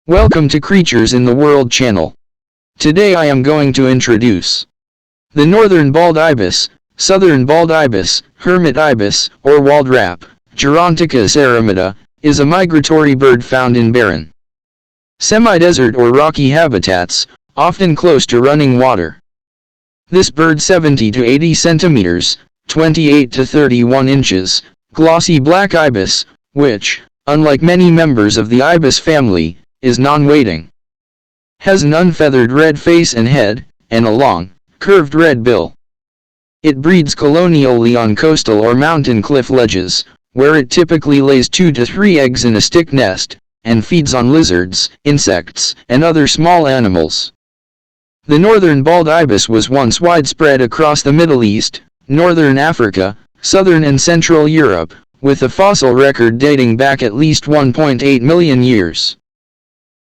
Welcome to Creatures in the World channel. Today I am going to introduce the northern bald ibis, southern bald ibis, hermit ibis, or wald-rap, Geronticus aramida, is a migratory bird found in barren, semi-desert or rocky habitats, often close to running water. This bird 70 to 80 centimeters, 28 to 31 inches, glossy black ibis, which, unlike many members of the ibis family, is non-wading. Has an unfeathered red face and head, and a long, curved red bill. It breeds colonially on coastal or mountain cliff ledges, where it typically lays 2 to 3 eggs in a stick nest, and feeds on lizards, insects, and other small animals. The northern bald ibis was once widespread across the Middle East, northern Africa, southern and central Europe, with a fossil record dating back at least 1.8 million years.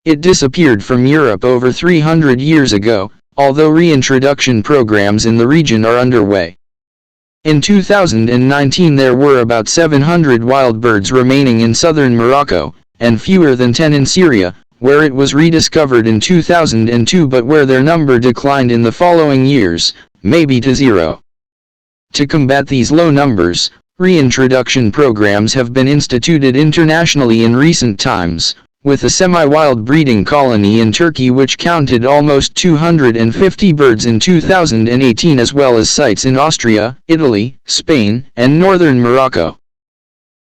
It disappeared from Europe over 300 years ago, although reintroduction programs in the region are underway. In 2019 there were about 700 wild birds remaining in southern Morocco, and fewer than 10 in Syria, where it was rediscovered in 2002 but where their number declined in the following years, maybe to zero. To combat these low numbers, reintroduction programs have been instituted internationally in recent times, with a semi-wild breeding colony in Turkey which counted almost 250 birds in 2018, as well as sites in Austria, Italy, Spain, and northern Morocco.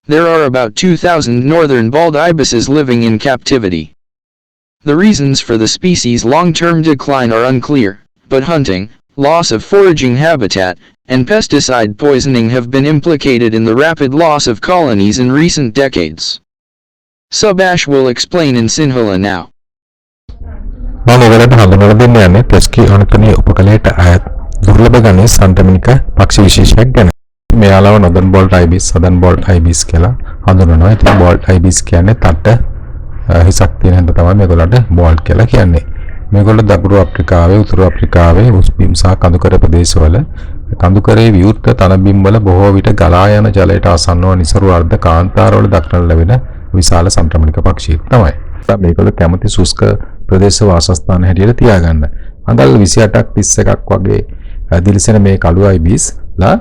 There are about 2,000 northern bald ibises living in captivity. The reasons for the species' long-term decline are unclear, but hunting, loss of foraging habitat, and pesticide poisoning have been implicated in the rapid loss of colonies in recent decades. Subash will explain in Sinhala now. මම ඔයාලට හඳුන්වලා දෙන්න යන්නේ ටෙස්කි අනුතනීය උපකලයට අයත් දුර්ලභ ගණයේ සන්ටමිනික පක්ෂි විශේෂයක් ගැන. මෙයාලව northern bald ibis, southern bald ibis කියලා හඳුන්වනවා. ඉතින් bald ibis කියන්නේ තට්ට හිසක් තියෙන හින්දා තමයි මේගොල්ලන්ට bald කියලා කියන්නේ. මේගොල්ලෝ දකුණු අප්‍රිකාවේ, උතුරු අප්‍රිකාවේ උස්බිම් සහ කඳුකර ප්‍රදේශවල කඳුකරේ විවෘත තනබිම්වල බොහෝ විට ගලා යන ජලයට ආසන්නව නිසරු අර්ධ කාන්තාරවල දක්නට ලැබෙන විශාල සම්ප්‍රමණික පක්ෂියෙක් තමයි. මේගොල්ලෝ කැමති සුස්ක ප්‍රදේශ වාසස්ථාන හැටියට තියාගන්න. අඟල් 28ක් 31ක් වගේ දිලිසෙන මේ කළු අයිබිස්ලා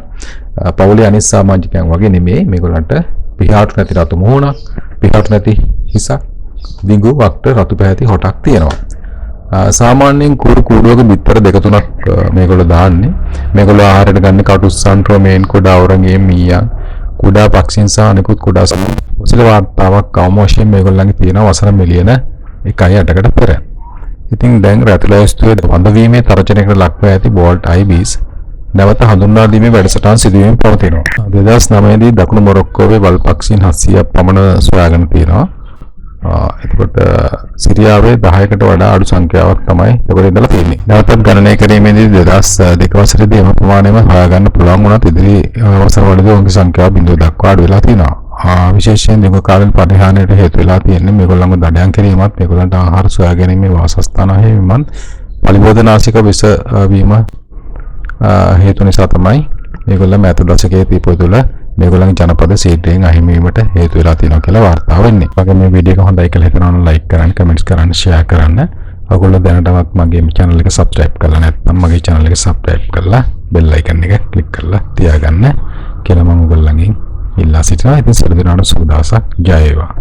පවුලේ අනිත් සමාජිකයන් වගේ නෙමෙයි. මේගොල්ලන්ට පිහාටු නැති රතු මුහුණක්, පිහාටු නැති හිසක්, දිගු වක්ට රතු පැහැති හොටක් තියෙනවා. සාමාන්‍යයෙන් කුඩුවක බිත්තර දෙක තුනක් මේගොල්ලෝ දාන්නේ. මේගොල්ලෝ ආහාරයට ගන්න කටුස්සන්, ප්‍රොමේන්, කුඩා වරගේ මීයන්, කුඩා පක්ෂීන් සහ අනෙකුත් කුඩා සසල වාර්තාවක් අවම වශයෙන් මේගොල්ලන්ගේ තියෙනවා වසර මිලියන 1.8කට පෙර. ඉතින් දැන් රැතුලෑස්තුවේ වඳවීමේ තර්ජනයකට ලක්ව ඇති බෝල්ට් අයිබිස් නැවත හඳුන්වා දීමේ වැඩසටහන් සිදුවීම පවතිනවා. 2009 දී දකුණු මොරොක්කෝවේ වල් පක්ෂීන් 700ක් පමණ සොයාගෙන තියෙනවා. එතකොට සිරියාවේ 10කට වඩා අඩු සංඛ්‍යාවක් තමයි ඒකේ ඉඳලා තියෙන්නේ. නැවතත් ගණනය කිරීමේදී 2002 වසරේදී එම ප්‍රමාණයම හොයාගන්න පුළුවන් වුණත් ඉදිරි වසරවලදී ඔවුන්ගේ සංඛ්‍යාව බිඳුව දක්වා අඩු වෙලා තියෙනවා. විශේෂයෙන් දීර්ඝ කාලීන පරිහානියට හේතු වෙලා තියෙන්නේ මේගොල්ලන්ව දඩයම් කිරීමත්, මේගොල්ලන්ට ආහාර සොයා ගැනීමේ වාසස්ථාන හැමීමත්, පලිබෝධනාශක විස වීම හේතු නිසා තමයි මේගොල්ලන් මෑත දශකයේ දීපෝ තුළ මේගොල්ලන්ගේ ජනපද සීට්‍රයෙන් අහිමි වීමට හේතු වෙලා තියෙනවා කියලා වාර්තා වෙන්නේ. වගේ මේ වීඩියෝ එක හොඳයි කියලා හිතනවා නම් ලයික් කරන්න, කමෙන්ට්ස් කරන්න, ෂෙයා කරන්න. ඔයගොල්ලෝ දැනටමත් මගේ channel එක subscribe කරලා නැත්නම් මගේ channel එක subscribe කරලා bell icon එක click කරලා තියාගන්න කියලා මම ඔයගොල්ලන්ගෙන් ඉල්ලා සිටිනවා. ඉතින් සියලු දෙනාට සුබ දවසක්. ජය වේවා.